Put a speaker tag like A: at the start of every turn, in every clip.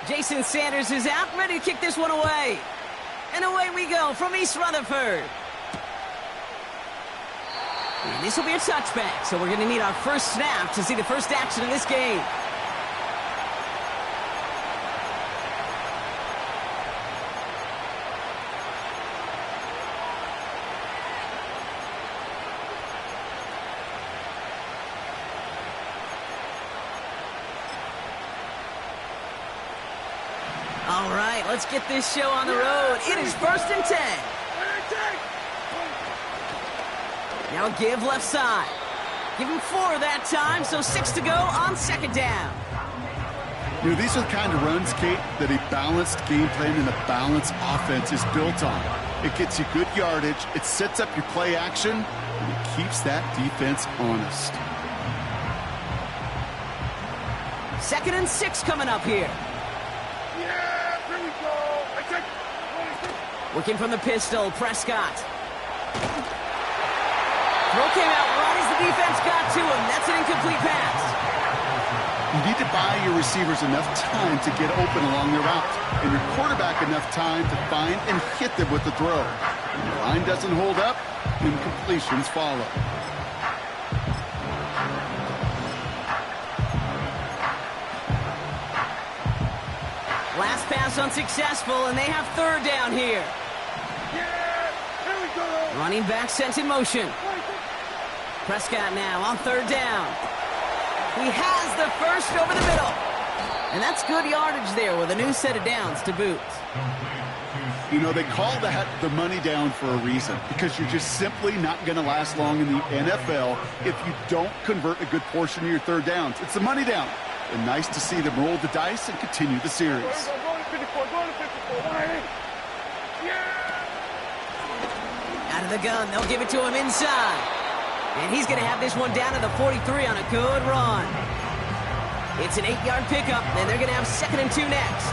A: Jason Sanders is out, ready to kick this one away. And away we go from East Rutherford. And this will be a touchback, so we're going to need our first snap to see the first action in this game. All right, let's get this show on the road. It is 1st and 10. Now give left side. Give him 4 that time, so 6 to go on 2nd down.
B: You know, these are the kind of runs, Kate, that a balanced game plan and a balanced offense is built on. It gets you good yardage, it sets up your play action, and it keeps that defense honest.
A: 2nd and 6 coming up here. Working from the pistol, Prescott. Throw came out right as the defense got to him. That's an incomplete pass.
B: You need to buy your receivers enough time to get open along their route, and your quarterback enough time to find and hit them with the throw. When the line doesn't hold up, incompletions follow.
A: Last pass unsuccessful, and they have 3rd down here. Running back sent in motion. Prescott now on 3rd down. He has the first over the middle. And that's good yardage there with a new set of downs to boot.
B: You know, they call that the money down for a reason, because you're just simply not going to last long in the NFL if you don't convert a good portion of your 3rd downs. It's the money down. And nice to see them roll the dice and continue the series.
A: Out of the gun, they'll give it to him inside. And he's going to have this one down to the 43 on a good run. It's an 8-yard pickup, and they're going to have 2nd and 2 next.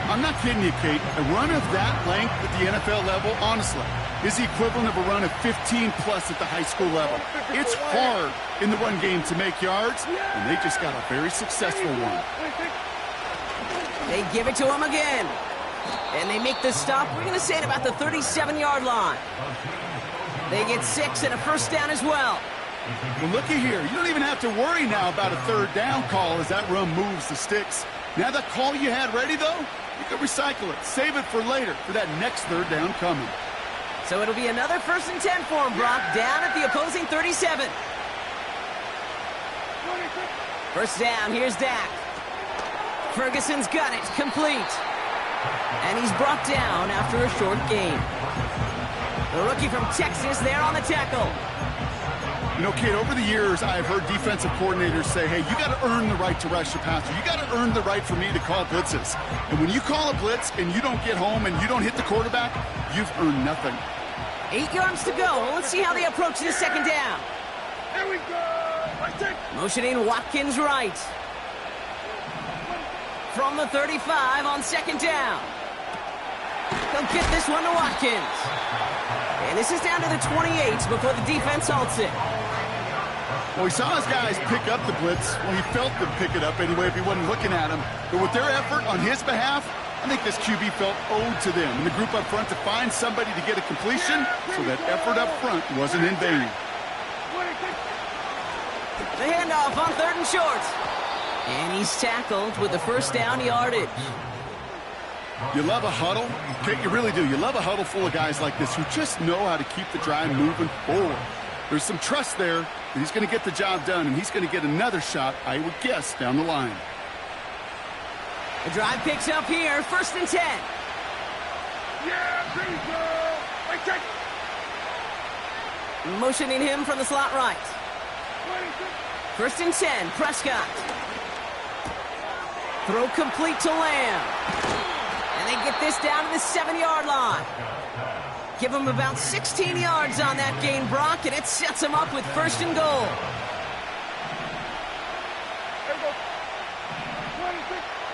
B: I'm not kidding you, Kate. A run of that length at the NFL level, honestly, is the equivalent of a run of 15-plus at the high school level. It's hard in the run game to make yards, and they just got a very successful one.
A: They give it to him again. And they make the stop, we're going to say, at about the 37-yard line. They get 6 and a first down as well.
B: Well, looky here. You don't even have to worry now about a 3rd down call as that run moves the sticks. Now that call you had ready, though, you can recycle it. Save it for later for that next 3rd down coming.
A: So it'll be another 1st and 10 for him, Brock, down at the opposing 37. First down, here's Dak. Ferguson's got it, complete. And he's brought down after a short gain. The rookie from Texas there on the tackle.
B: You know, Kate, over the years, I've heard defensive coordinators say, hey, you got to earn the right to rush the passer. You got to earn the right for me to call blitzes. And when you call a blitz and you don't get home and you don't hit the quarterback, you've earned nothing.
A: 8 yards to go. Let's see how they approach this 2nd down.
C: Here we go.
A: Motioning Watkins right. From the 35 on 2nd down. They'll get this one to Watkins. And this is down to the 28 before the defense halts it.
B: Well, he saw his guys pick up the blitz. Well, he felt them pick it up anyway if he wasn't looking at him. But with their effort on his behalf, I think this QB felt owed to them and the group up front to find somebody to get a completion, so that effort up front wasn't in vain.
A: The handoff on 3rd and short. And he's tackled with the first down yardage.
B: You love a huddle. Okay, you really do. You love a huddle full of guys like this who just know how to keep the drive moving forward. There's some trust there that he's going to get the job done, and he's going to get another shot, I would guess, down the line.
A: The drive picks up here, 1st and 10.
C: Yeah, there you go. I take
A: Motioning him from the slot right. 1st and 10, Prescott. Throw complete to Lamb. And they get this down to the 7-yard line. Give him about 16 yards on that gain, Brock, and it sets him up with 1st and goal.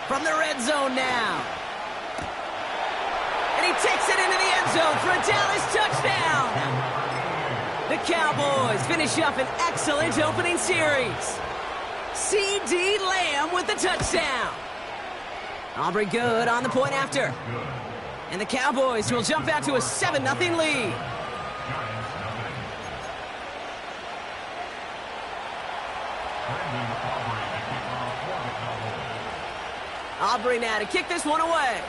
A: From the red zone now. And he takes it into the end zone for a Dallas touchdown. The Cowboys finish up an excellent opening series. C.D. Lamb with the touchdown. Aubrey good on the point after. And the Cowboys will jump out to a 7-0 lead. Aubrey now to kick this one away.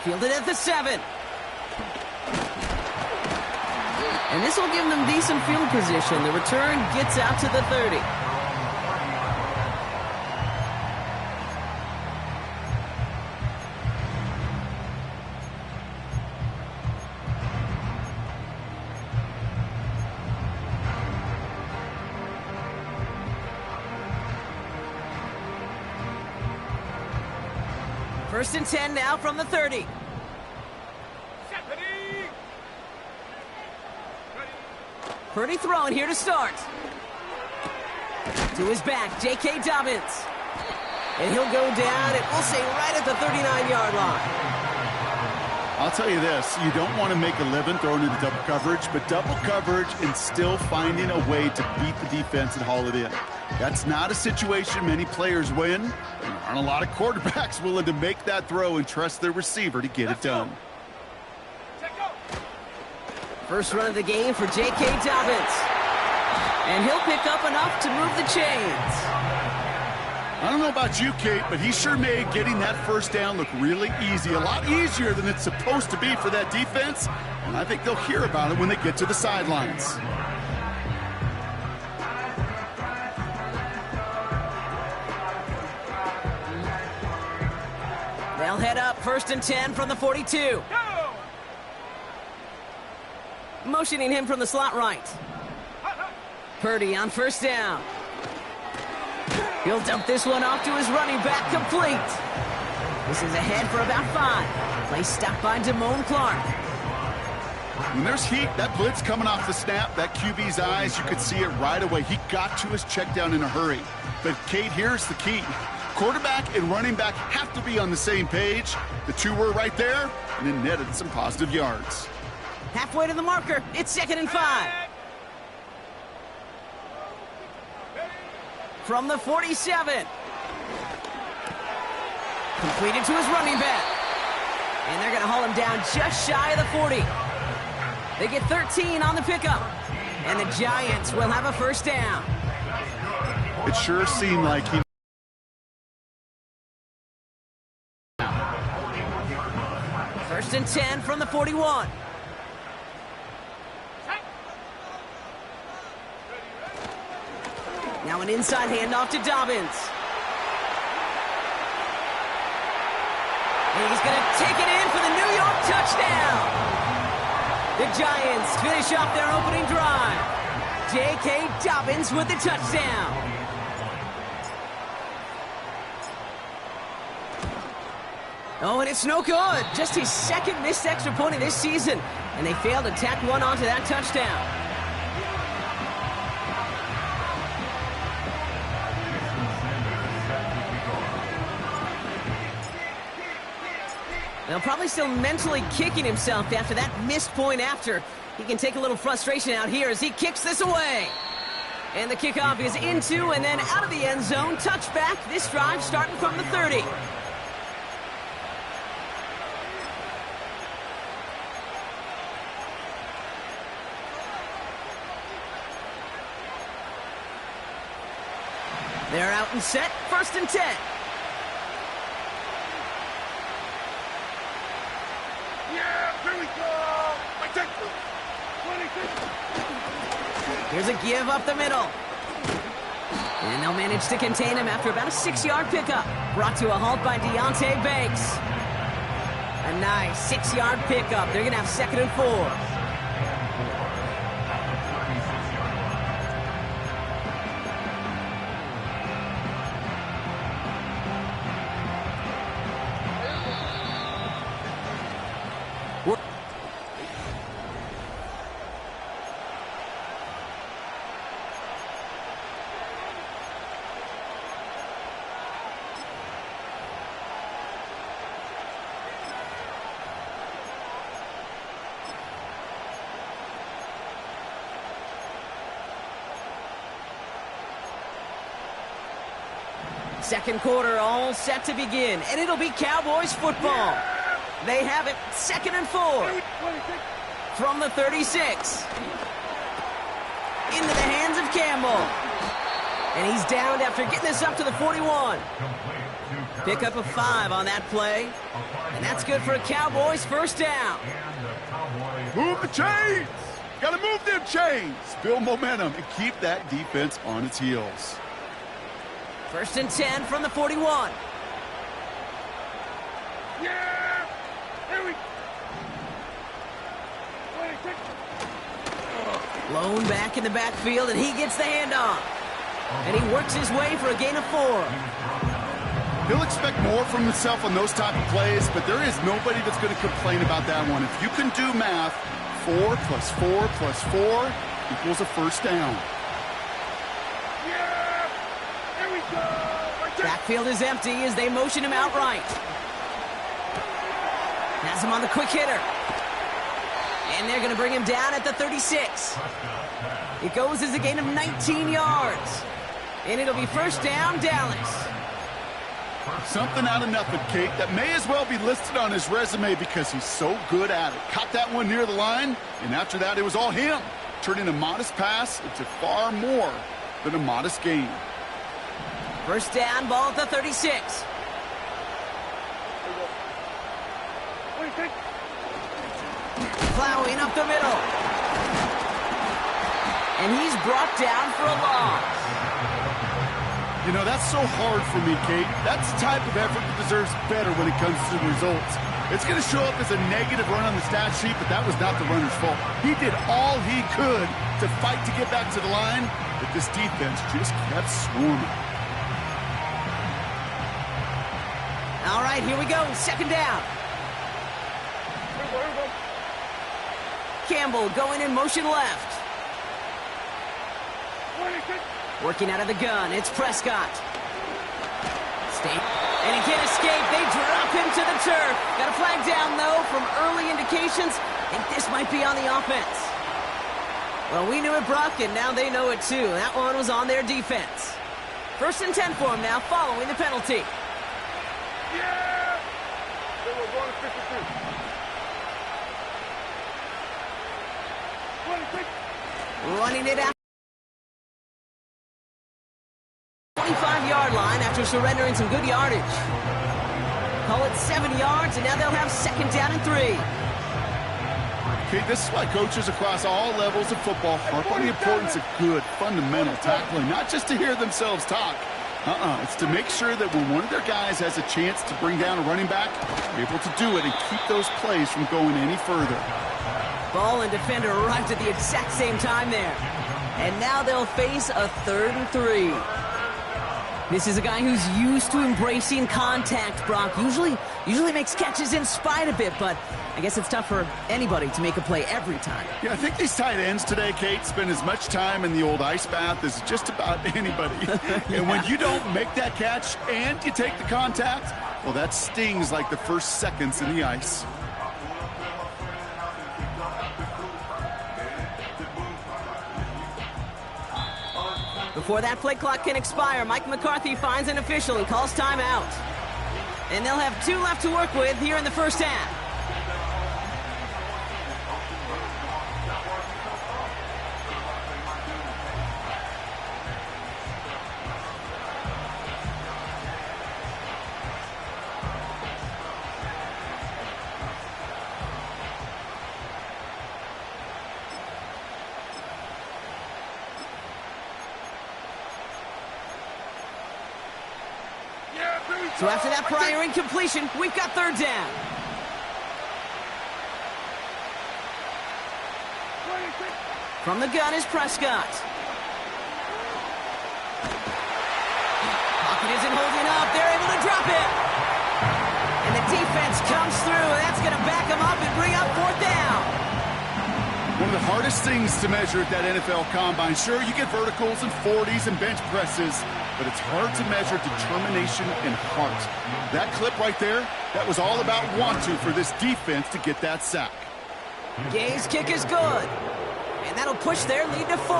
A: Fielded at the 7. And this will give them decent field position. The return gets out to the 30. First and 10 now from the 30. Purdy throwing here to start. To his back, J.K. Dobbins. And he'll go down, and we'll say right at the 39-yard line.
B: I'll tell you this, you don't want to make a living throwing into double coverage, but double coverage and still finding a way to beat the defense and haul it in. That's not a situation many players win. There aren't a lot of quarterbacks willing to make that throw and trust their receiver to get it done.
A: First run of the game for J.K. Dobbins. And he'll pick up enough to move the chains.
B: I don't know about you, Kate, but he sure made getting that first down look really easy. A lot easier than it's supposed to be for that defense. And I think they'll hear about it when they get to the sidelines.
A: They'll head up first and 10 from the 42. Motioning him from the slot right. Purdy on first down. He'll dump this one off to his running back, complete. This is ahead for about 5. Play stopped by Damone Clark.
B: When there's heat, that blitz coming off the snap, that QB's eyes, you could see it right away. He got to his check down in a hurry. But, Kate, here's the key. Quarterback and running back have to be on the same page. The two were right there, and it netted some positive yards.
A: Halfway to the marker. It's 2nd and 5. From the 47. Completed to his running back. And they're going to haul him down just shy of the 40. They get 13 on the pickup. And the Giants will have a first down.
B: It sure seemed like he...
A: First and 10 from the 41. Now an inside handoff to Dobbins. And he's going to take it in for the New York touchdown. The Giants finish off their opening drive. J.K. Dobbins with the touchdown. Oh, and it's no good. Just his second missed extra point of this season. And they failed to tack one onto that touchdown. Now, probably still mentally kicking himself after that missed point after. He can take a little frustration out here as he kicks this away. And the kickoff is into and then out of the end zone. Touchback. This drive starting from the 30. They're out and set. First and 10. Here's a give up the middle. And they'll manage to contain him after about a 6-yard pickup. Brought to a halt by Deontay Banks. A nice 6-yard pickup. They're going to have 2nd and 4. Second quarter all set to begin, and it'll be Cowboys football. They have it, 2nd and 4. From the 36. Into the hands of Campbell. And he's downed after getting this up to the 41. Pick up a 5 on that play. And that's good for a Cowboys first down.
B: Move the chains! Gotta move them chains! Build momentum and keep that defense on its heels.
A: 1st and 10 from the 41.
C: Yeah! Here we go!
A: Blown back in the backfield, and he gets the handoff. And he works his way for a gain of 4.
B: He'll expect more from himself on those type of plays, but there is nobody that's going to complain about that one. If you can do math, 4 plus 4 plus 4 equals a first down.
C: Yeah! Here we go!
A: Backfield is empty as they motion him outright. Has him on the quick hitter. And they're going to bring him down at the 36. It goes as a gain of 19 yards. And it'll be first down, Dallas.
B: Something out of nothing, Kate, that may as well be listed on his resume because he's so good at it. Caught that one near the line, and after that, it was all him. Turning a modest pass into far more than a modest gain.
A: First down, ball at the 36. Plowing up the middle. And he's brought down for a loss.
B: You know, that's so hard for me, Kate. That's the type of effort that deserves better when it comes to the results. It's going to show up as a negative run on the stat sheet, but that was not the runner's fault. He did all he could to fight to get back to the line, but this defense just kept swarming.
A: All right, here we go. 2nd down. Campbell going in motion left. Working out of the gun, it's Prescott. And he can't escape. They drop him to the turf. Got a flag down, though, from early indications. I think this might be on the offense. Well, we knew it, Brock, and now they know it, too. That one was on their defense. 1st and 10 for him now, following the penalty.
C: Yeah! They were going to 52. 26.
A: Running it out. 25-yard line after surrendering some good yardage. Call it 7 yards, and now they'll have 2nd down and 3.
B: Okay, this is why coaches across all levels of football harp on the importance of good, fundamental tackling, not just to hear themselves talk. It's to make sure that when one of their guys has a chance to bring down a running back, they're able to do it and keep those plays from going any further.
A: Ball and defender arrived at the exact same time there. And now they'll face a 3rd and 3. This is a guy who's used to embracing contact, Brock. Usually makes catches in spite of it, but I guess it's tough for anybody to make a play every time.
B: Yeah, I think these tight ends today, Kate, spend as much time in the old ice bath as just about anybody.
A: Yeah.
B: And when you don't make that catch and you take the contact, well, that stings like the first seconds in the ice.
A: Before that play clock can expire, Mike McCarthy finds an official and calls timeout. And they'll have 2 left to work with here in the first half. So after that prior incompletion, we've got 3rd down. From the gun is Prescott. Pocket isn't holding up. They're able to drop it. And the defense comes through. That's going to back them up and bring up 4th down.
B: One of the hardest things to measure at that NFL Combine. Sure, you get verticals and 40s and bench presses, but it's hard to measure determination and heart. That clip right there, that was all about want-to for this defense to get that sack.
A: Gay's kick is good. And that'll push their lead to 4.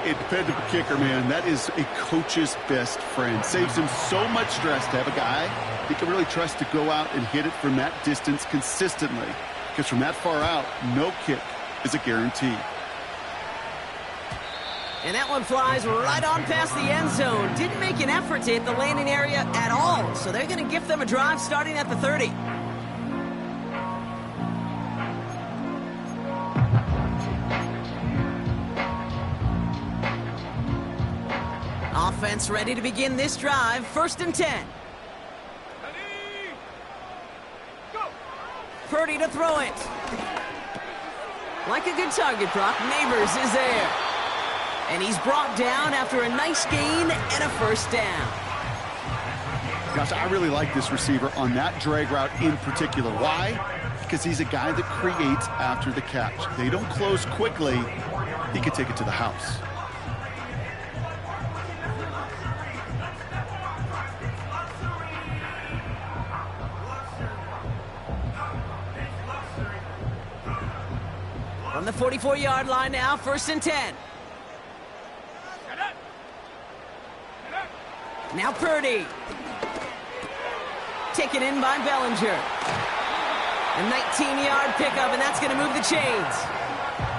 B: A dependable kicker, man. That is a coach's best friend. Saves him so much stress to have a guy he can really trust to go out and hit it from that distance consistently. Because from that far out, no kick is a guarantee.
A: And that one flies right on past the end zone. Didn't make an effort to hit the landing area at all. So they're going to gift them a drive starting at the 30. Offense ready to begin this drive. 1st and 10. Purdy to throw it. Like a good target, Brock. Neighbors is there. And he's brought down after a nice gain and a 1st down.
B: Gosh, I really like this receiver on that drag route in particular. Why? Because he's a guy that creates after the catch. They don't close quickly. He could take it to the house.
A: From the 44-yard line now, 1st and 10. Now Purdy. Taken in by Bellinger. A 19-yard pickup, and that's going to move the chains.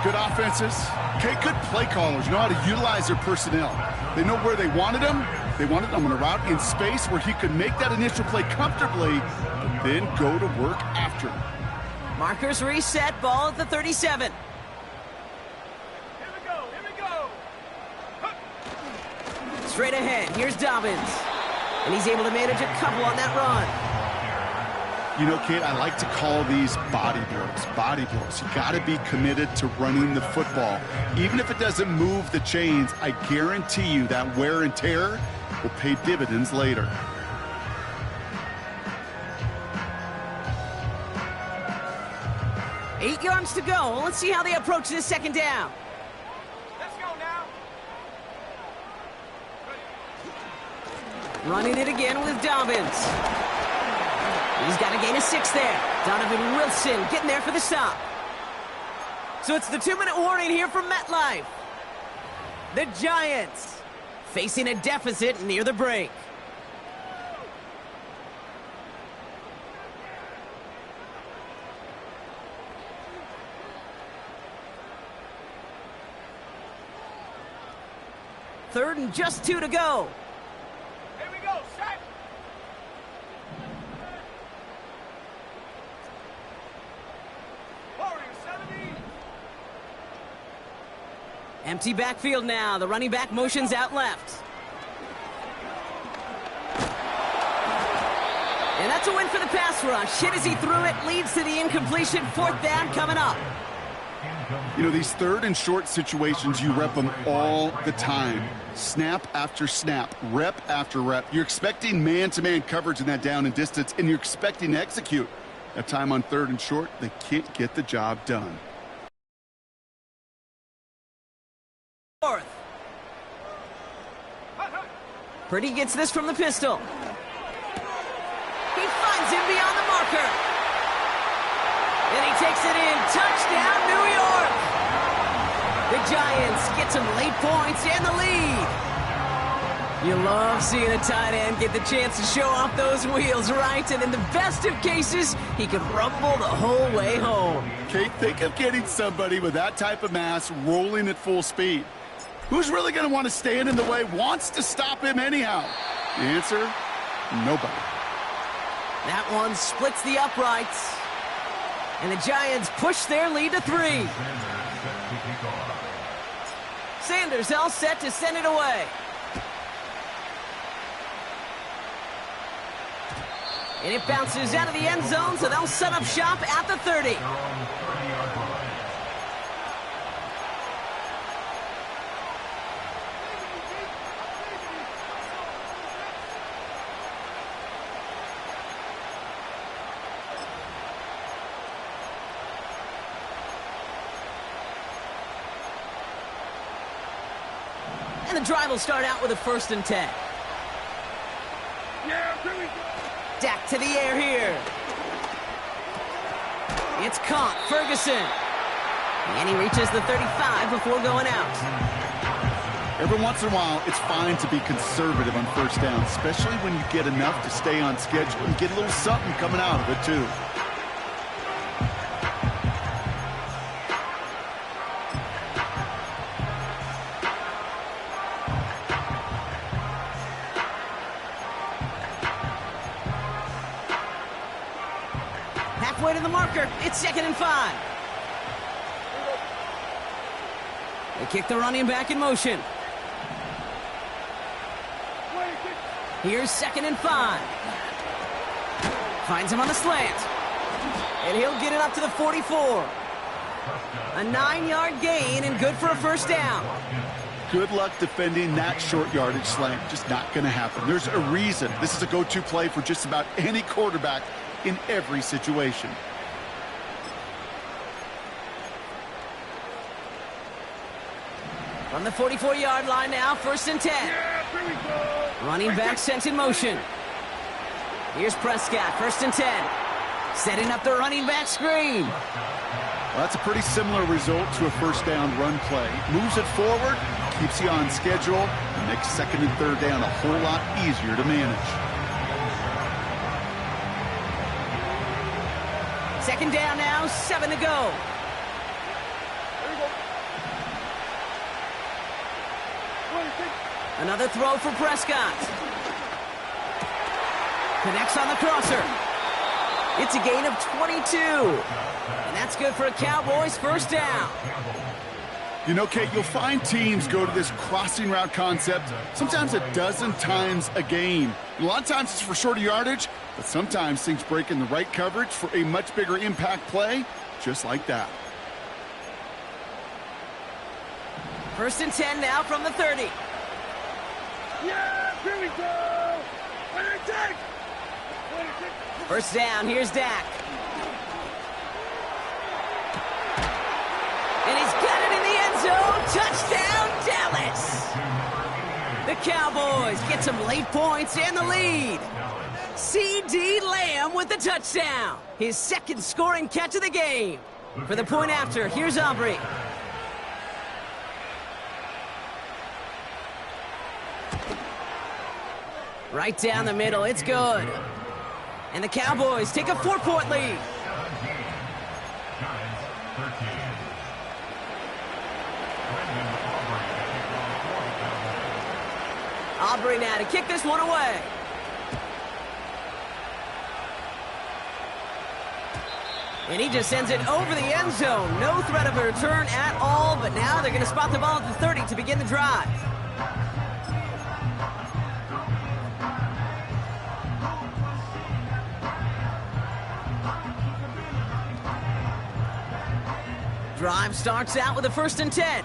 B: Good offenses. Okay, good play callers. Know how to utilize their personnel. They know where they wanted him. They wanted him on a route in space where he could make that initial play comfortably, but then go to work after.
A: Markers reset, ball at the 37. Straight ahead, here's Dobbins. And he's able to manage a couple on that run.
B: You know, Kate, I like to call these body blows. Body blows. You got to be committed to running the football. Even if it doesn't move the chains, I guarantee you that wear and tear will pay dividends later.
A: Eight yards to go. Let's see how they approach this 2nd down.
C: Let's go now.
A: Running it again with Dobbins. He's got a gain of 6 there. Donovan Wilson getting there for the stop. So it's the 2-minute warning here from MetLife. The Giants facing a deficit near the break. Third and just 2 to go.
C: Here we go, set. Warrior 70.
A: Empty backfield now. The running back motions out left. And that's a win for the pass rush. Hit as he threw it, leads to the incompletion. 4th down coming up.
B: You know, these 3rd and short situations, you rep them all the time. Snap after snap, rep after rep. You're expecting man-to-man coverage in that down and distance, and you're expecting to execute. That time on 3rd and short, they can't get the job done.
A: 4th. Purdy gets this from the pistol. He finds him beyond the marker. And he takes it in. Touchdown, New York. The Giants get some late points and the lead. You love seeing a tight end get the chance to show off those wheels, right? And in the best of cases, he could rumble the whole way home.
B: Kate, think of getting somebody with that type of mass rolling at full speed. Who's really going to want to stand in the way, wants to stop him anyhow? The answer, nobody.
A: That one splits the uprights. And the Giants push their lead to 3. Sanders all set to send it away. And it bounces out of the end zone, so they'll set up shop at the 30. And the drive will start out with a 1st and 10.
C: Yeah, here we go.
A: Dak to the air here. It's caught. Ferguson. And he reaches the 35 before going out.
B: Every once in a while, it's fine to be conservative on first down, especially when you get enough to stay on schedule and get a little something coming out of it, too.
A: Halfway to the marker. It's 2nd and 5. They kick the running back in motion. Here's 2nd and 5. Finds him on the slant. And he'll get it up to the 44. A 9-yard gain and good for a first down.
B: Good luck defending that short yardage slant. Just not going to happen. There's a reason. This is a go-to play for just about any quarterback in every situation.
A: From the 44-yard line now, 1st and 10. Running back sent in motion. Here's Prescott, 1st and 10. Setting up the running back screen.
B: Well, that's a pretty similar result to a first down run play. Moves it forward, keeps you on schedule, and makes 2nd and 3rd down a whole lot easier to manage.
A: 2nd down now, 7 to go. Another throw for Prescott. Connects on the crosser. It's a gain of 22. And that's good for a Cowboys first down.
B: You know, Kate, you'll find teams go to this crossing route concept sometimes a dozen times a game. And a lot of times it's for shorter yardage, but sometimes things break in the right coverage for a much bigger impact play, just like that.
A: 1st and 10 now from the 30.
C: Yeah, here we go. 26.
A: 1st down, here's Dak. And he's got it in the end zone. Touchdown, Dallas. The Cowboys get some late points and the lead. C.D. Lamb with the touchdown. His 2nd scoring catch of the game. For the point after, here's Aubrey. Right down the middle, it's good. And the Cowboys take a 4-point lead. Aubrey now to kick this one away. And he just sends it over the end zone. No threat of a return at all, but now they're going to spot the ball at the 30 to begin the drive. Drive starts out with a 1st and 10.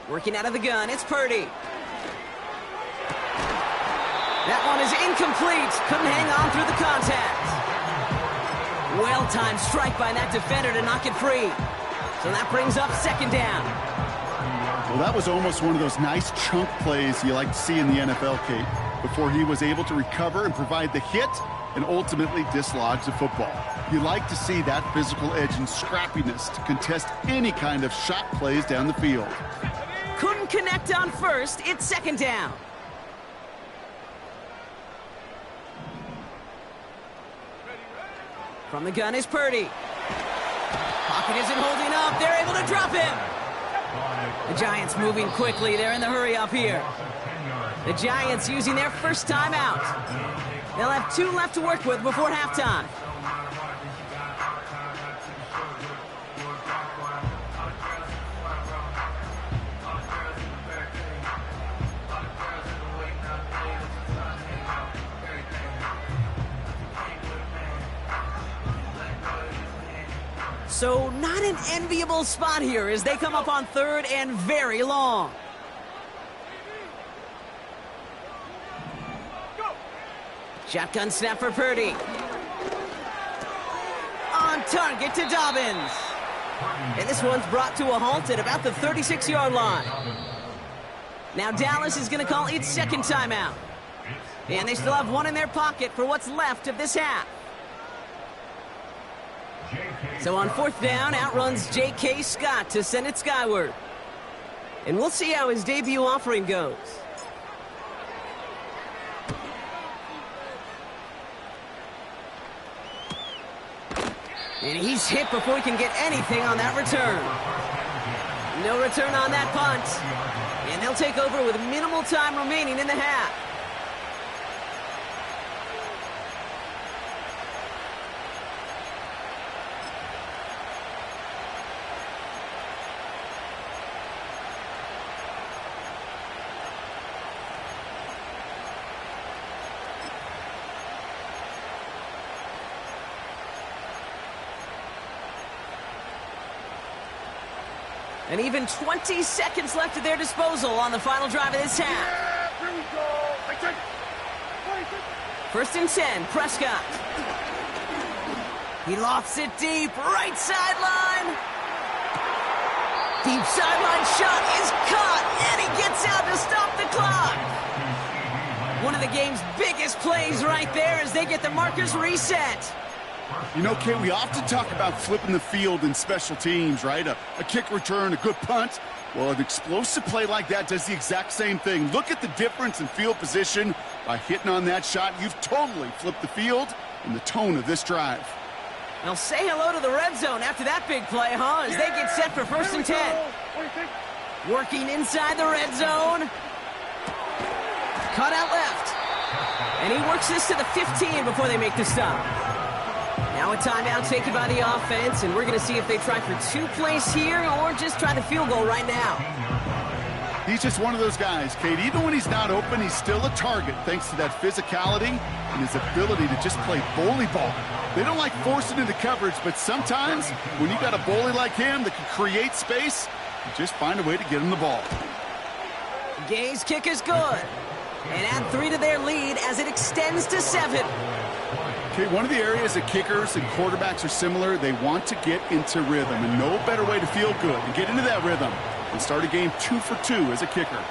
A: Working out of the gun, it's Purdy. That one is incomplete. Couldn't hang on through the contact. Well-timed strike by that defender to knock it free. So that brings up 2nd down.
B: Well, that was almost one of those nice chunk plays you like to see in the NFL, Kate, before he was able to recover and provide the hit and ultimately dislodge the football. You like to see that physical edge and scrappiness to contest any kind of shot plays down the field.
A: Couldn't connect on 1st. It's 2nd down. From the gun is Purdy. Pocket isn't holding up. They're able to drop him. The Giants moving quickly. They're in the hurry up here. The Giants using their first timeout. They'll have 2 left to work with before halftime. So not an enviable spot here as they come up on 3rd and very long. Shotgun snap for Purdy. On target to Dobbins. And this one's brought to a halt at about the 36-yard line. Now Dallas is going to call its 2nd timeout. And they still have 1 in their pocket for what's left of this half. So on 4th down, outruns J.K. Scott to send it skyward. And we'll see how his debut offering goes. And he's hit before he can get anything on that return. No return on that punt. And they'll take over with minimal time remaining in the half. And even 20 seconds left at their disposal on the final drive of this half.
C: Yeah, here we go.
A: 1st and 10, Prescott. He lofts it deep, right sideline. Deep sideline shot is caught, and he gets out to stop the clock. One of the game's biggest plays right there as they get the markers reset.
B: You know, Kate, we often talk about flipping the field in special teams, right? A kick return, a good punt. Well, an explosive play like that does the exact same thing. Look at the difference in field position. By hitting on that shot, you've totally flipped the field and the tone of this drive.
A: Now say hello to the red zone after that big play, huh? As they get set for 1st and 10. Working inside the red zone. Cut out left. And he works this to the 15 before they make the stop. Now a timeout taken by the offense, and we're going to see if they try for 2 plays here or just try the field goal right now.
B: He's just one of those guys, Kate. Even when he's not open, he's still a target thanks to that physicality and his ability to just play bully ball. They don't like forcing into coverage, but sometimes when you got a bully like him that can create space, you just find a way to get him the ball.
A: Gay's kick is good. And add 3 to their lead as it extends to 7.
B: Okay, one of the areas that kickers and quarterbacks are similar, they want to get into rhythm, and no better way to feel good and get into that rhythm than start a game 2 for 2 as a kicker.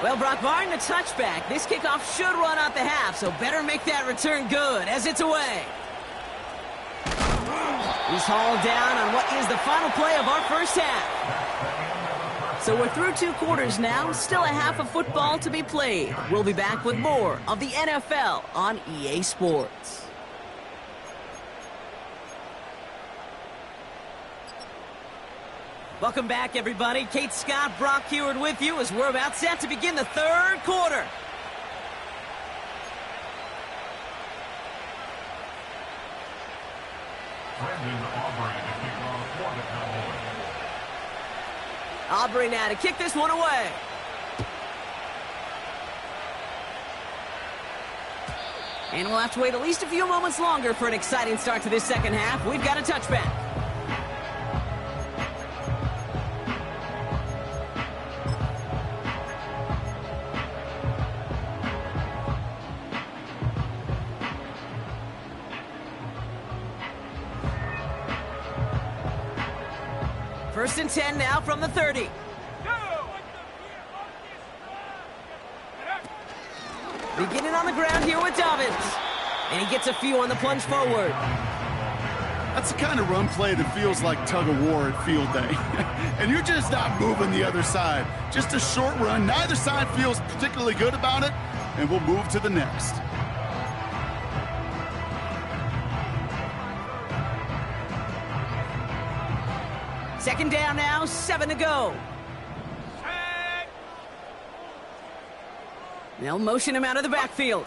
A: Well, Brock, barring the touchback, this kickoff should run out the half, so better make that return good as it's away. He's hauled down on what is the final play of our first half. So we're through 2 quarters now, still a half of football to be played. We'll be back with more of the NFL on EA Sports. Welcome back, everybody. Kate Scott, Brock Heward with you as we're about set to begin the 3rd quarter. Aubrey now to kick this one away. And we'll have to wait at least a few moments longer for an exciting start to this second half. We've got a touchback. First and 10 now from the 30. Beginning on the ground here with Dobbins. And he gets a few on the plunge forward.
B: That's the kind of run play that feels like tug of war at field day. And you're just not moving the other side. Just a short run. Neither side feels particularly good about it. And we'll move to the next.
A: Second down now, 7 to go. They'll motion him out of the backfield.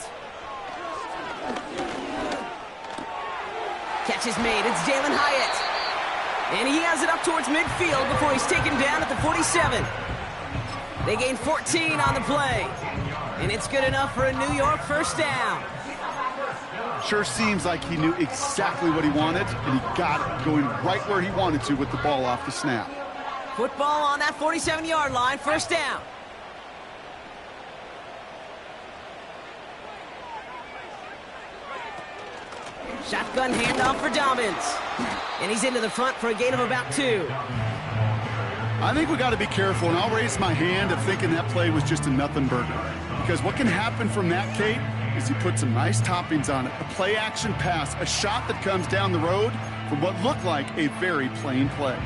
A: Catch is made, it's Jalen Hyatt. And he has it up towards midfield before he's taken down at the 47. They gain 14 on the play. And it's good enough for a New York first down.
B: Sure seems like he knew exactly what he wanted, and he got it going right where he wanted to with the ball off the snap.
A: Football on that 47-yard line, first down. Shotgun handoff for Dobbins. And he's into the front for a gain of about 2.
B: I think we got to be careful, and I'll raise my hand of thinking that play was just a nothing burger. Because what can happen from that, Kate, is he put some nice toppings on it. A play-action pass, a shot that comes down the road, for what looked like a very plain play.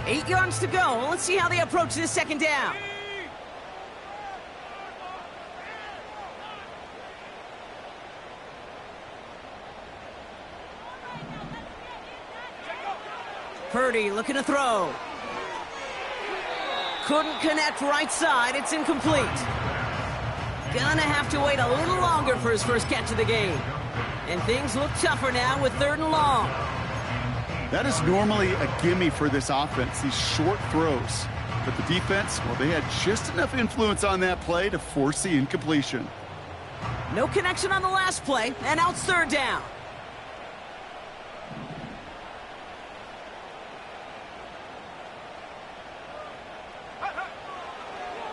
A: Eight yards to go. Let's see how they approach this second down. Purdy looking to throw. Couldn't connect right side. It's incomplete. Gonna have to wait a little longer for his first catch of the game. And things look tougher now with 3rd and long.
B: That is normally a gimme for this offense, these short throws. But the defense, well, they had just enough influence on that play to force the incompletion.
A: No connection on the last play, and now it's 3rd down.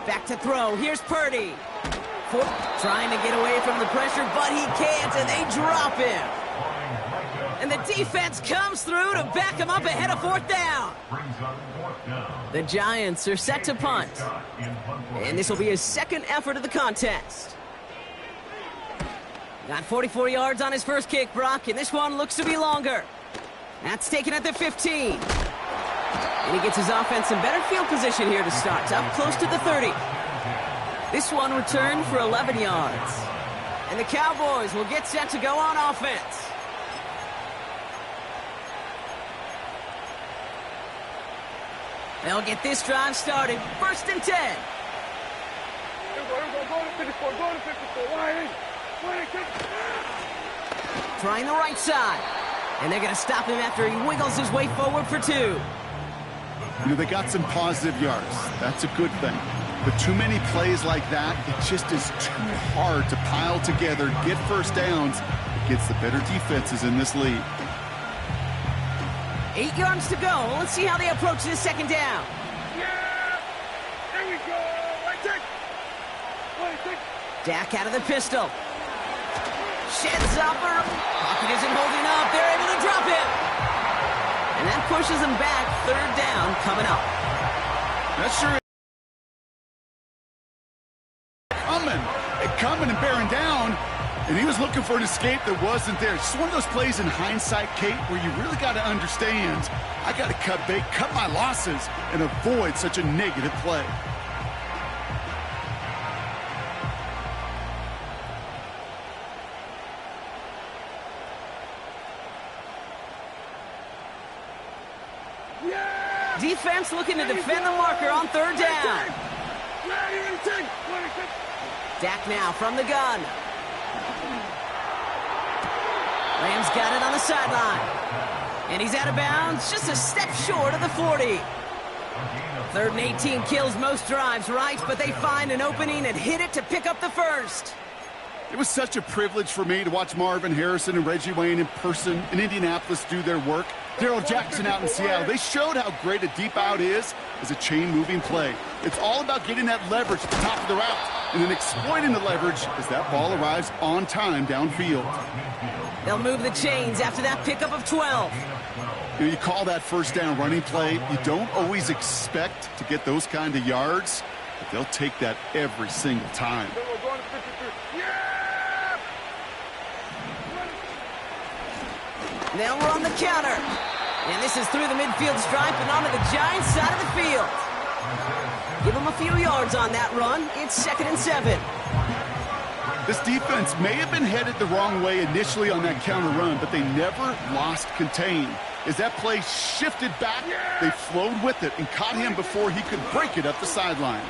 A: Back to throw. Here's Purdy. Trying to get away from the pressure, but he can't, and they drop him. And the defense comes through to back him up ahead of 4th down. The Giants are set to punt. And this will be his second effort of the contest. Got 44 yards on his first kick, Brock, and this one looks to be longer. That's taken at the 15. And he gets his offense in better field position here to start, up close to the 30. This one returned for 11 yards. And the Cowboys will get set to go on offense. They'll get this drive started. 1st and 10.
C: Here we go. Go to 54. Go to 54. Wide.
A: Trying the right side. And they're going to stop him after he wiggles his way forward for 2.
B: You know, they got some positive yards. That's a good thing. But too many plays like that, it just is too hard to pile together, get first downs against the better defenses in this league.
A: 8 yards to go. Let's see how they approach this second down.
C: Yeah! There we go! Right take!
A: Dak out of the pistol. Sheds up. Pocket isn't holding up. They're able to drop him. And that pushes him back. 3rd down coming up.
B: That's sure coming and bearing down, and he was looking for an escape that wasn't there. Just one of those plays in hindsight, Kate, where you really got to understand, I got to cut bait, cut my losses, and avoid such a negative play.
C: Yeah!
A: Defense looking to defend the marker on 3rd down. Dak now from the gun. Rams got it on the sideline. And he's out of bounds, just a step short of the 40. 3rd and 18 kills most drives, right? But they find an opening and hit it to pick up the 1st.
B: It was such a privilege for me to watch Marvin Harrison and Reggie Wayne in person in Indianapolis do their work. Darrell Jackson out in Seattle. They showed how great a deep out is as a chain-moving play. It's all about getting that leverage at the top of the route and then exploiting the leverage as that ball arrives on time downfield.
A: They'll move the chains after that pickup of 12.
B: You call that 1st down running play. You don't always expect to get those kind of yards, but they'll take that every single time.
A: They'll run the counter. And this is through the midfield stripe and onto the Giants side of the field. Give them a few yards on that run. It's 2nd and 7.
B: This defense may have been headed the wrong way initially on that counter run, but they never lost contain. As that play shifted back, they flowed with it and caught him before he could break it up the sideline.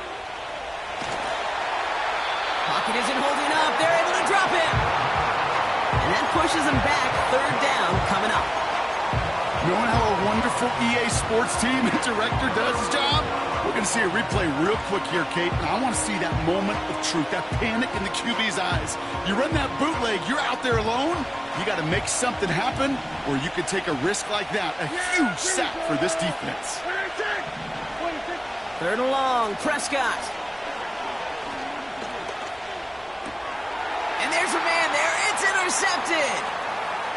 A: Pocket isn't holding up. They're able to drop him. And that pushes him back. 3rd down coming up.
B: Knowing how a wonderful EA Sports team and director does his job, we're going to see a replay real quick here, Kate, and I want to see that moment of truth, that panic in the QB's eyes. You run that bootleg, you're out there alone, you got to make something happen, or you could take a risk like that, a huge sack for this defense.
A: 3rd and long, Prescott. And there's a man there, it's intercepted.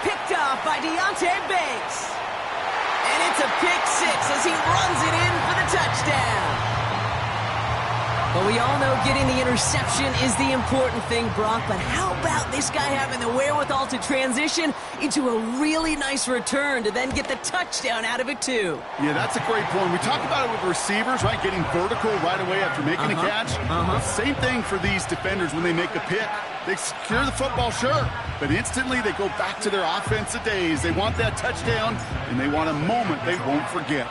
A: Picked off by Deontay Banks. And it's a pick 6 as he runs it in for the touchdown. But we all know getting the interception is the important thing, Brock. But how about this guy having the wherewithal to transition into a really nice return to then get the touchdown out of it, too?
B: Yeah, that's a great point. We talk about it with receivers, right? Getting vertical right away after making a catch. Same thing for these defenders when they make a pick. They secure the football, sure, but instantly they go back to their offensive days. They want that touchdown, and they want a moment they won't forget.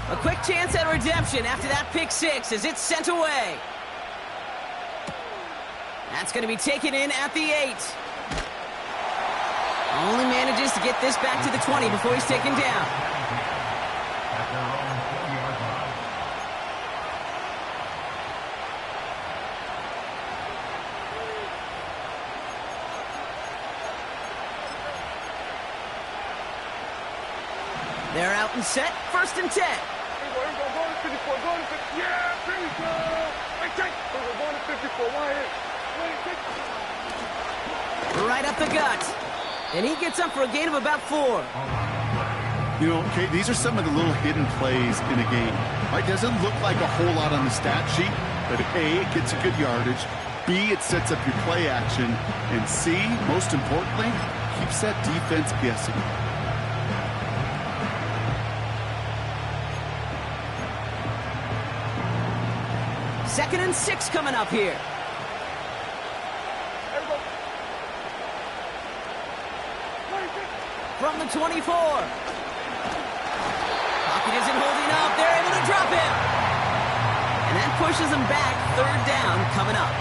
A: A quick chance at redemption after that pick six as it's sent away. That's going to be taken in at the 8. Only manages to get this back to the 20 before he's taken down. They're out and set, 1st and 10.
C: Yeah, there you go. We're going to 54.
A: Right up the gut. And he gets up for a gain of about 4.
B: You know, Kate, these are some of the little hidden plays in a game. Right? Doesn't look like a whole lot on the stat sheet, but A, it gets a good yardage. B, it sets up your play action. And C, most importantly, keeps that defense guessing.
A: Second and 6 coming up here. From the 24. Pocket isn't holding up. They're able to drop him. And that pushes him back. 3rd down coming up.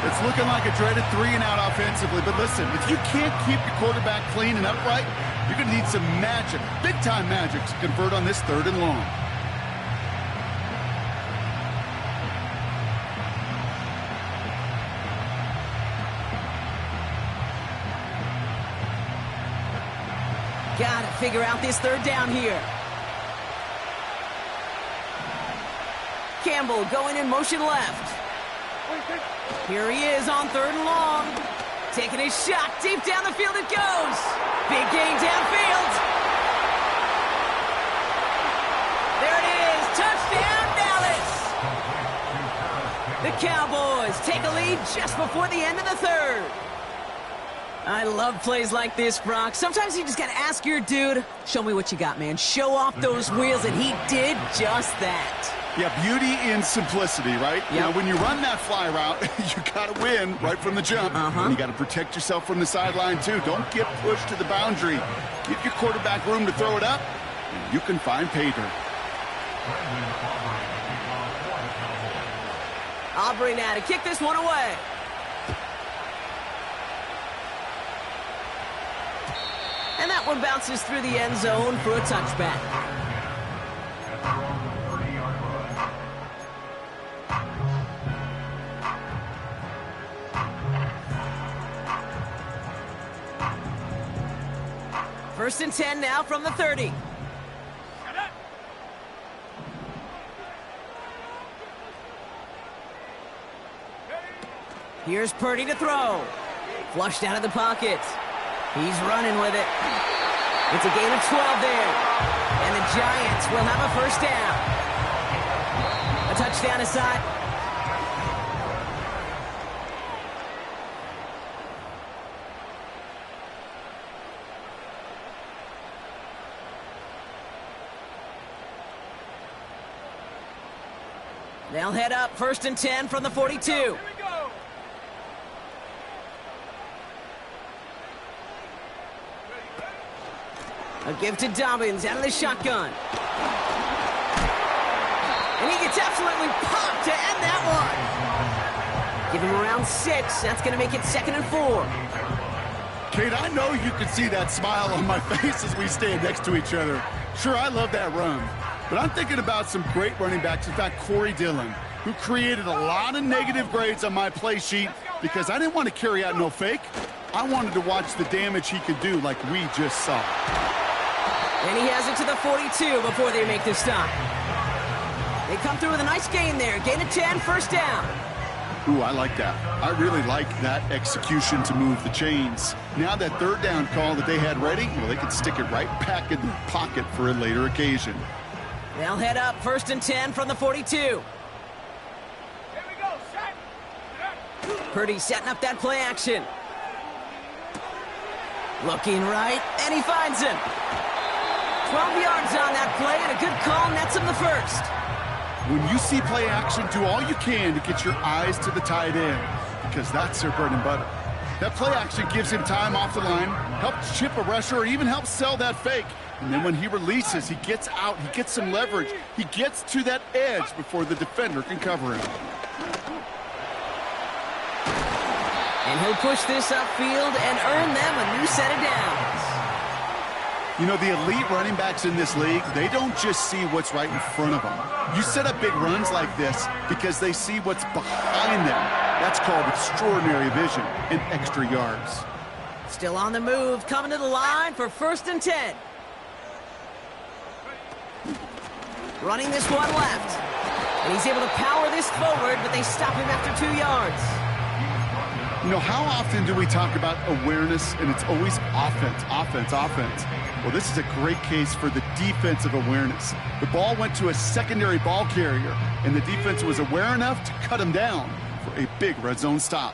B: It's looking like a dreaded 3-and-out offensively, but listen, if you can't keep your quarterback clean and upright, you're going to need some magic, big-time magic, to convert on this 3rd and long.
A: Got to figure out this 3rd down here. Campbell going in motion left. Here he is on 3rd and long. Taking his shot. Deep down the field it goes. Big gain downfield. There it is. Touchdown, Dallas. The Cowboys take a lead just before the end of the 3rd. I love plays like this, Brock. Sometimes you just got to ask your dude, show me what you got, man. Show off those wheels, and he did just that.
B: Yeah, beauty in simplicity, right? Yep. You know, when you run that fly route, you got to win right from the jump. And you got to protect yourself from the sideline, too. Don't get pushed to the boundary. Give your quarterback room to throw it up, and you can find pay dirt.
A: Aubrey now to kick this one away. And that one bounces through the end zone for a touchback. First and 10 now from the 30. Here's Purdy to throw. Flushed out of the pocket. He's running with it. It's a gain of 12 there. And the Giants will have a 1st down. A touchdown aside. They'll head up 1st and 10 from the 42. A give to Dobbins out of the shotgun. And he gets absolutely popped to end that one. Give him around 6. That's going to make it 2nd and 4.
B: Kate, I know you can see that smile on my face as we stand next to each other. Sure, I love that run. But I'm thinking about some great running backs. In fact, Corey Dillon, who created a lot of negative grades on my play sheet because I didn't want to carry out no fake. I wanted to watch the damage he could do like we just saw.
A: And he has it to the 42 before they make the stop. They come through with a nice gain there. Gain of 10, 1st down.
B: Ooh, I like that. I really like that execution to move the chains. Now that 3rd down call that they had ready, well, they could stick it right back in their pocket for a later occasion.
A: They'll head up 1st and 10 from the 42. Purdy setting up that play action. Looking right, and he finds him. 12 yards on that play, and a good call nets him the first.
B: When you see play action, do all you can to get your eyes to the tight end, because that's their bread and butter. That play action gives him time off the line, helps chip a rusher, or even helps sell that fake. And then when he releases, he gets out, he gets some leverage. He gets to that edge before the defender can cover him.
A: And he'll push this upfield and earn them a new set of downs.
B: You know, the elite running backs in this league, they don't just see what's right in front of them. You set up big runs like this because they see what's behind them. That's called extraordinary vision and extra yards.
A: Still on the move, coming to the line for 1st and 10. Running this one left. And he's able to power this forward, but they stop him after 2 yards.
B: You know, how often do we talk about awareness and it's always offense, offense, offense? Well, this is a great case for the defensive awareness. The ball went to a secondary ball carrier, and the defense was aware enough to cut him down for a big red zone stop.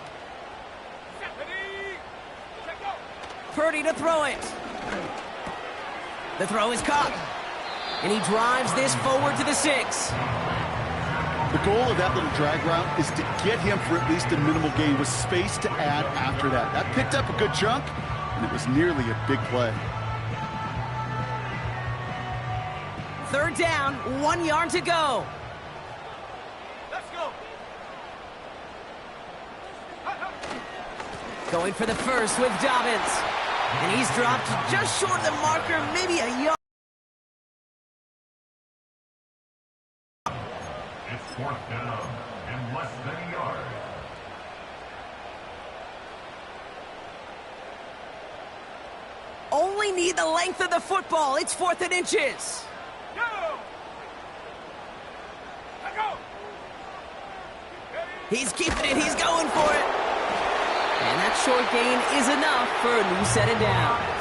A: Purdy to throw it. The throw is caught. And he drives this forward to the 6.
B: The goal of that little drag route is to get him for at least a minimal gain with space to add after that. That picked up a good chunk, and it was nearly a big play.
A: 3rd down, 1 yard to go.
C: Let's go.
A: Going for the first with Dobbins. And he's dropped just short of the marker, maybe a yard.
D: It's 4th down and less than a yard.
A: Only need the length of the football. It's 4th and inches.
C: Go. Let's go.
A: He's keeping it. He's going for it. And that short gain is enough for a new set of downs.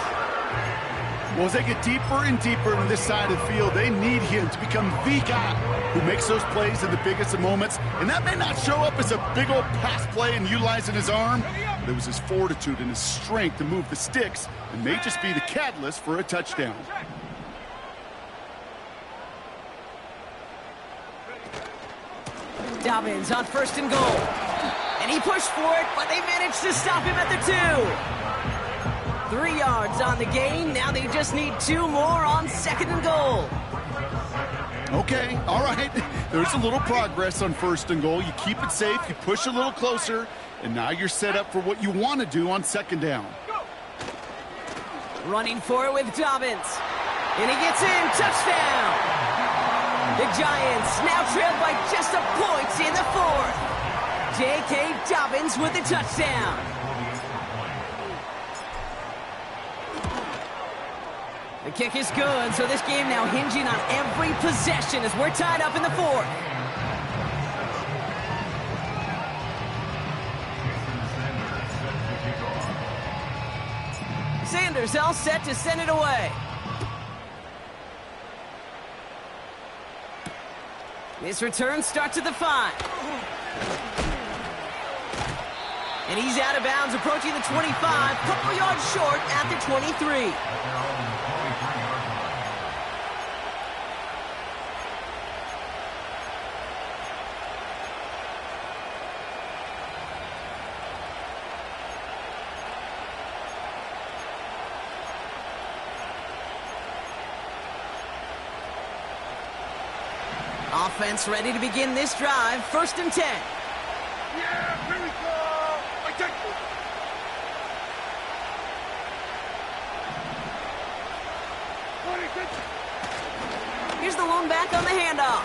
B: Well, as they get deeper and deeper into this side of the field, they need him to become the guy who makes those plays in the biggest of moments. And that may not show up as a big old pass play and utilizing his arm, but it was his fortitude and his strength to move the sticks and may just be the catalyst for a touchdown.
A: Dobbins on 1st and goal. And he pushed for it, but they managed to stop him at the 2. 3 yards on the gain. Now they just need 2 more on 2nd and goal.
B: Okay, all right. There's a little progress on 1st and goal. You keep it safe, you push a little closer, and now you're set up for what you want to do on 2nd down.
A: Running for it with Dobbins. And he gets in. Touchdown. The Giants now trailed by just a point in the 4th. J.K. Dobbins with the touchdown. The kick is good, so this game now hinging on every possession as we're tied up in the 4th. Sanders all set to send it away. This return starts at the 5. And he's out of bounds, approaching the 25, couple yards short at the 23. Offense ready to begin this drive. 1st and 10.
C: Yeah, here we go. I take you.
A: Here's the lone back on the handoff.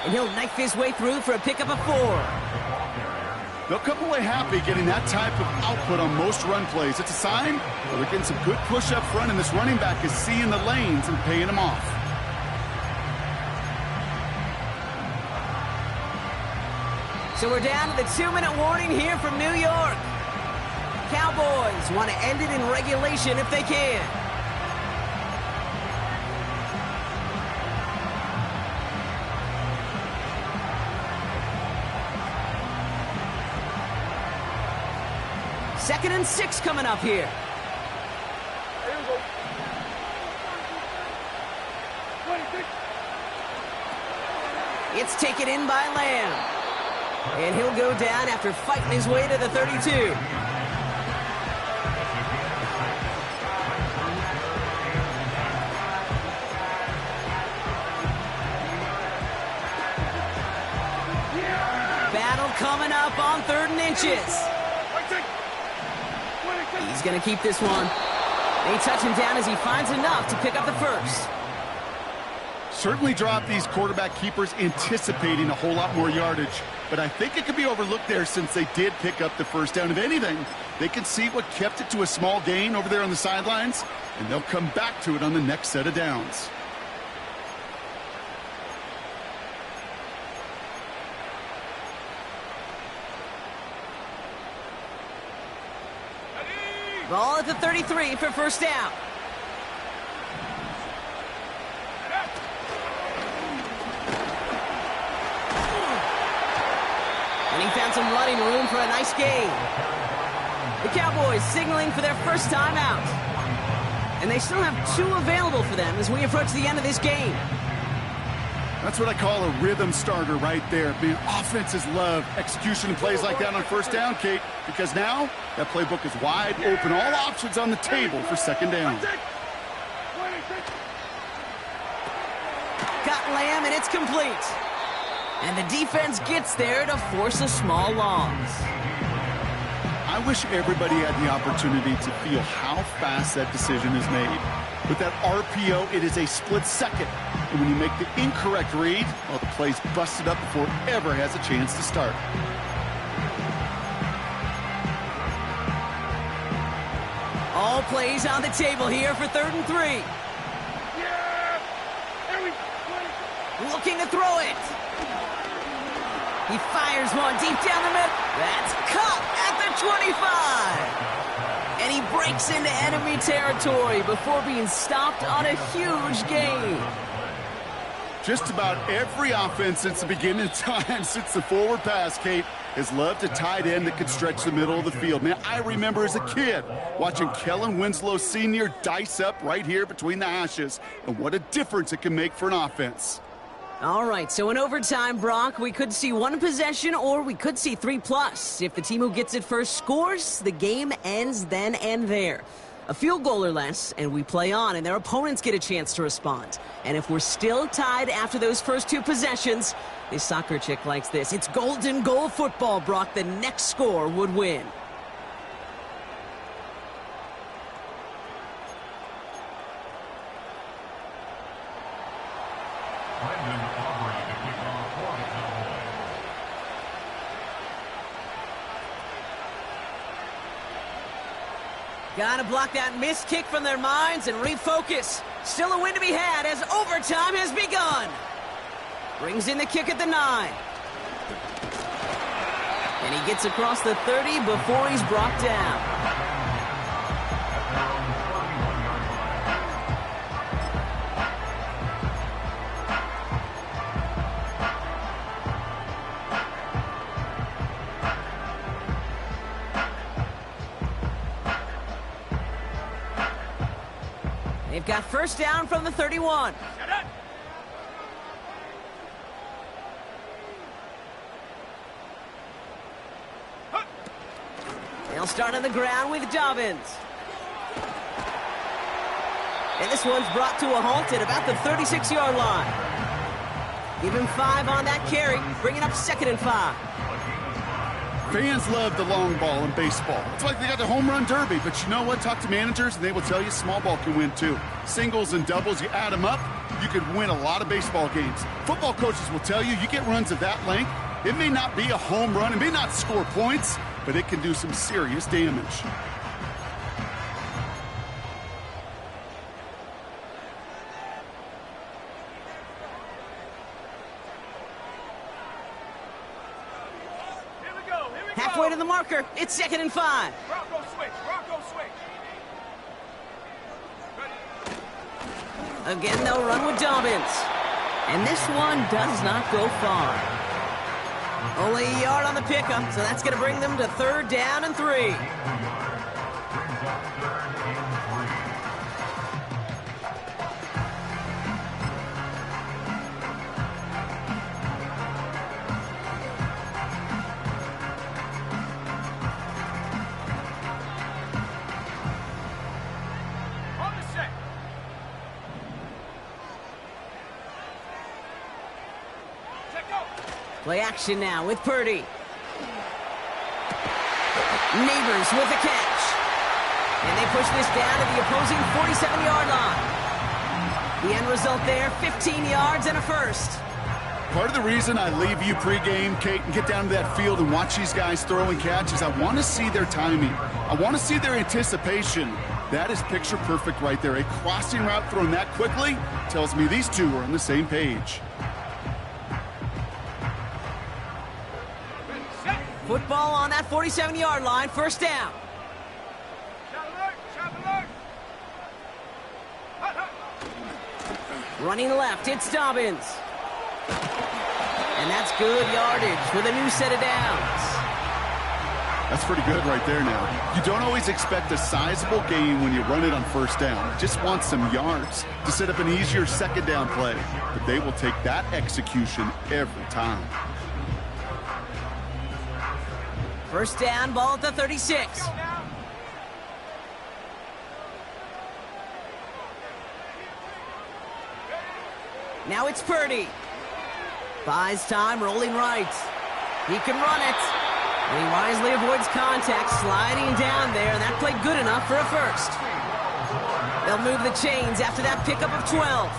A: And he'll knife his way through for a pickup of 4.
B: They'll come away happy getting that type of output on most run plays. It's a sign that they're getting some good push up front, and this running back is seeing the lanes and paying them off.
A: So we're down to the 2-minute warning here from New York. Cowboys want to end it in regulation if they can. 2nd and 6 coming up here.
C: Here we go. 26.
A: It's taken in by Lamb. And he'll go down after fighting his way to the 32. Battle coming up on 3rd and inches. He's going to keep this one. They touch him down as he finds enough to pick up the first.
B: Certainly dropped these quarterback keepers anticipating a whole lot more yardage. But I think it could be overlooked there since they did pick up the first down. If anything, they can see what kept it to a small gain over there on the sidelines, and they'll come back to it on the next set of downs.
A: Ball at the 33 for first down. And he found some running room for a nice gain. The Cowboys signaling for their first time out. And they still have 2 available for them as we approach the end of this game.
B: That's what I call a rhythm starter right there. The offenses love execution plays like that on first down, Kate, because now that playbook is wide open. All options on the table for 2nd down.
A: Got Lamb, and it's complete. And the defense gets there to force a small loss.
B: I wish everybody had the opportunity to feel how fast that decision is made. With that RPO, it is a split second. And when you make the incorrect read, well, the play's busted up before it ever has a chance to start.
A: All plays on the table here for 3rd and 3.
C: Yeah! Here we go.
A: Looking to throw it. He fires one deep down the middle. That's caught at the 25. And he breaks into enemy territory before being stopped on a huge gain.
B: Just about every offense since the beginning of time, since the forward pass, Kate, has loved a tight end that could stretch the middle of the field. Man, I remember as a kid watching Kellen Winslow Sr. dice up right here between the hashes. And what a difference it can make for an offense.
A: All right, so in overtime, Brock, we could see 1 possession or we could see 3+. If the team who gets it first scores, the game ends then and there. A field goal or less, and we play on, and their opponents get a chance to respond. And if we're still tied after those first 2 possessions, this soccer chick likes this. It's golden goal football, Brock. The next score would win. Gotta block that missed kick from their minds and refocus. Still a win to be had as overtime has begun. Brings in the kick at the 9. And he gets across the 30 before he's brought down. They've got first down from the 31. They'll start on the ground with Dobbins. And this one's brought to a halt at about the 36-yard line. Give him 5 on that carry, bringing up 2nd and 5.
B: Fans love the long ball in baseball. It's like they got the home run derby, but you know what? Talk to managers, and they will tell you small ball can win too. Singles and doubles, you add them up, you could win a lot of baseball games. Football coaches will tell you, you get runs of that length, it may not be a home run, it may not score points, but it can do some serious damage.
A: Halfway to the marker, it's 2nd and 5.
C: Bronco switch.
A: Again, they'll run with Dobbins. And this one does not go far. Only a yard on the pickup, so that's going to bring them to 3rd down and 3.
C: On the set. Check out.
A: Play action now with Purdy. Neighbors with the catch. And they push this down to the opposing 47-yard line. The end result there, 15 yards and a first.
B: Part of the reason I leave you pregame, Kate, and get down to that field and watch these guys throw and catch is I want to see their timing. I want to see their anticipation. That is picture perfect right there. A crossing route thrown that quickly tells me these two are on the same page.
A: Football on that 47-yard line, 1st down.
C: Shot alert. Shot alert. Hut, hut.
A: Running left, it's Dobbins. And that's good yardage with a new set of downs.
B: That's pretty good right there now. You don't always expect a sizable gain when you run it on 1st down. You just want some yards to set up an easier 2nd down play. But they will take that execution every time.
A: 1st down, ball at the 36. Now it's Purdy. Buys time, rolling right. He can run it. And he wisely avoids contact, sliding down there, and that played good enough for a first. They'll move the chains after that pickup of 12.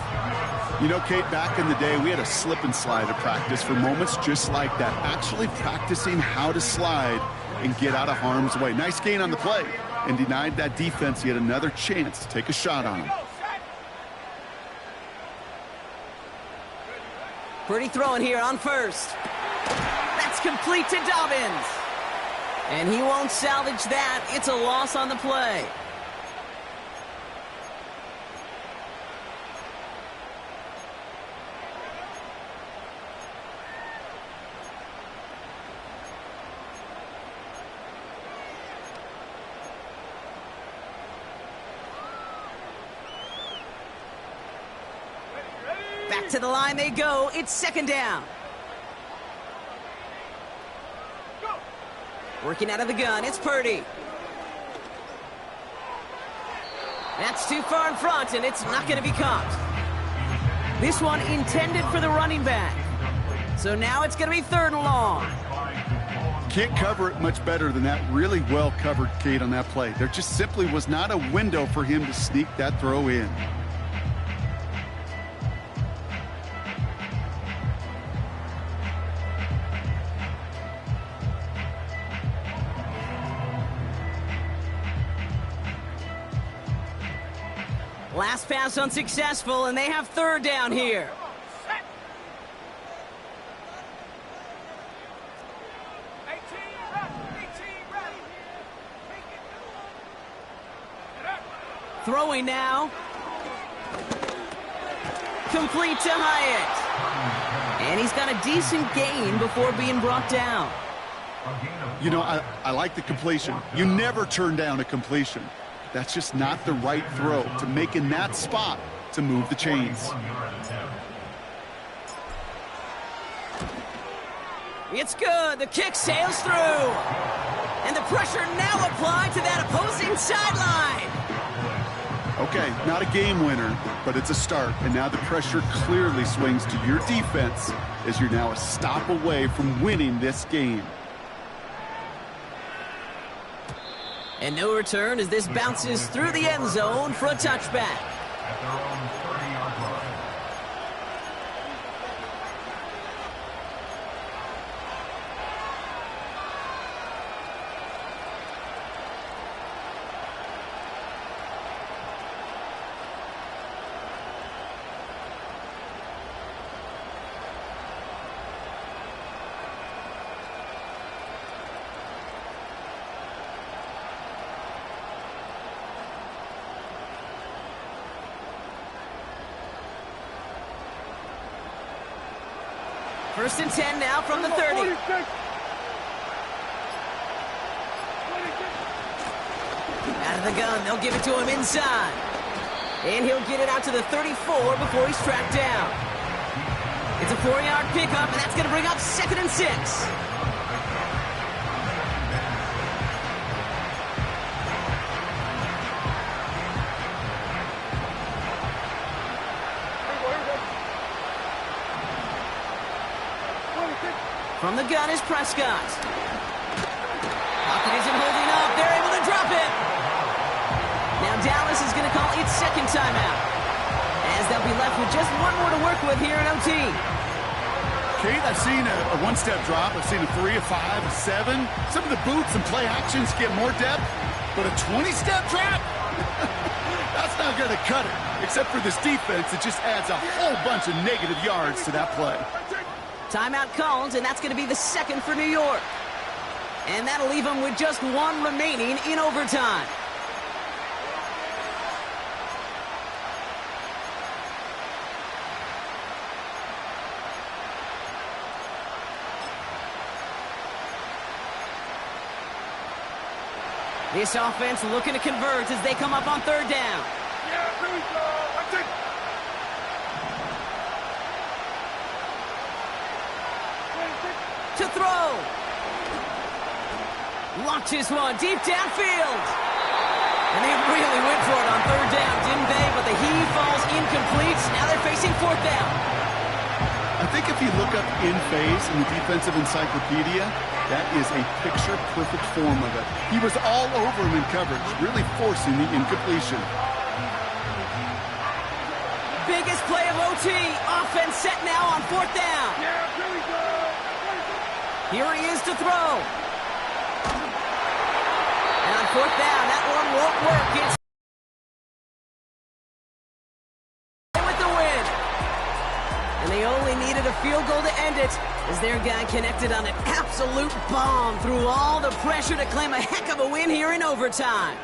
B: You know, Kate, back in the day, we had a slip and slide at practice for moments just like that. Actually practicing how to slide and get out of harm's way. Nice gain on the play, and denied that defense yet another chance to take a shot on him.
A: Purdy throwing here on 1st. That's complete to Dobbins. And he won't salvage that. It's a loss on the play. Back to the line they go. It's 2nd down. Working out of the gun, it's Purdy. That's too far in front, and it's not going to be caught. This one intended for the running back. So now it's going to be 3rd and long.
B: Can't cover it much better than that. Really well covered, Kate, on that play. There just simply was not a window for him to sneak that throw in.
A: Last pass unsuccessful, and they have 3rd down here. Throwing now. Complete to Hyatt. And he's got a decent gain before being brought down.
B: You know, I like the completion. You never turn down a completion. That's just not the right throw to make in that spot to move the chains.
A: It's good. The kick sails through. And the pressure now applied to that opposing sideline.
B: Okay, not a game winner, but it's a start. And now the pressure clearly swings to your defense as you're now a stop away from winning this game.
A: And no return as this bounces through the end zone for a touchback.
D: At their own 30-yard line.
A: First and 10 now from the 30.
C: 46. 26.
A: Out of the gun, they'll give it to him inside. And he'll get it out to the 34 before he's tracked down. It's a 4-yard pickup, and that's going to bring up 2nd and 6. From the gun is Prescott. Pocket isn't holding up. They're able to drop it. Now Dallas is going to call its second timeout, as they'll be left with just one more to work with here in OT.
B: Kate, I've seen a one-step drop. I've seen a 3, a 5, a 7. Some of the boots and play actions get more depth, but a 20-step drop? That's not going to cut it. Except for this defense, it just adds a whole bunch of negative yards to that play.
A: Timeout called, and that's going to be the second for New York. And that'll leave them with just one remaining in overtime. This offense looking to convert as they come up on 3rd down.
C: Yeah, here we go. That's it.
A: To throw. Launches one deep downfield. And they really went for it on 3rd down, didn't they? But the heave falls incomplete. Now they're facing 4th down.
B: I think if you look up in phase in the defensive encyclopedia, that is a picture-perfect form of it. He was all over him in coverage, really forcing the incompletion.
A: Biggest play of OT. Offense set now on 4th down.
C: Yeah, here we go.
A: Here he is to throw. And on 4th down, that one won't work. It's with the win. And they only needed a field goal to end it, as their guy connected on an absolute bomb through all the pressure to claim a heck of a win here in overtime.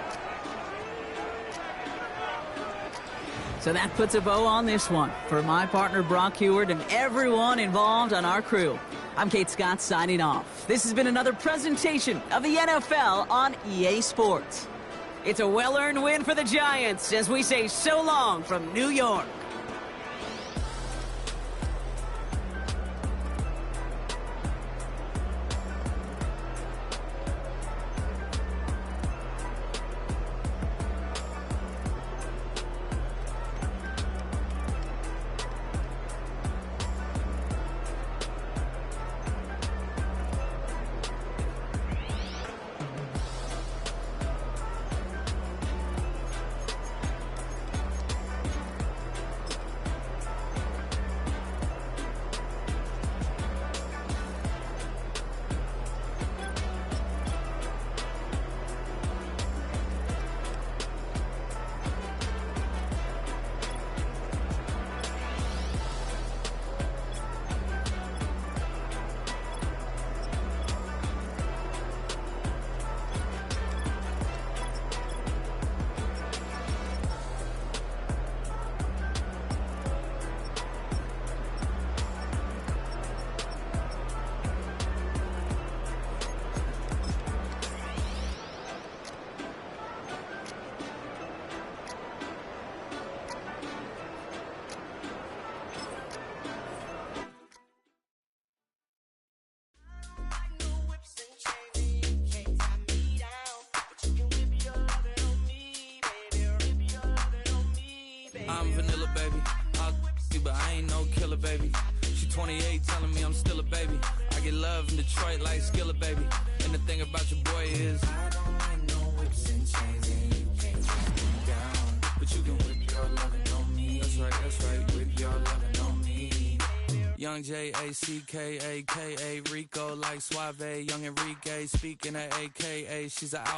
A: So that puts a bow on this one. For my partner Brock Heward and everyone involved on our crew, I'm Kate Scott signing off. This has been another presentation of the NFL on EA Sports. It's a well-earned win for the Giants as we say so long from New York.
E: I'm vanilla, baby. I'll you, but I ain't no killer, baby. She 28, telling me I'm still a baby. I get love in Detroit like Skilla, baby. And the thing about your boy is I don't like no whips and chains, and you can't take me down. But you can whip your lovin' on me. That's right, whip your lovin' on me. Young J-A-C-K-A-K-A, Rico like Suave, Young Enrique, speaking at AKA, she's a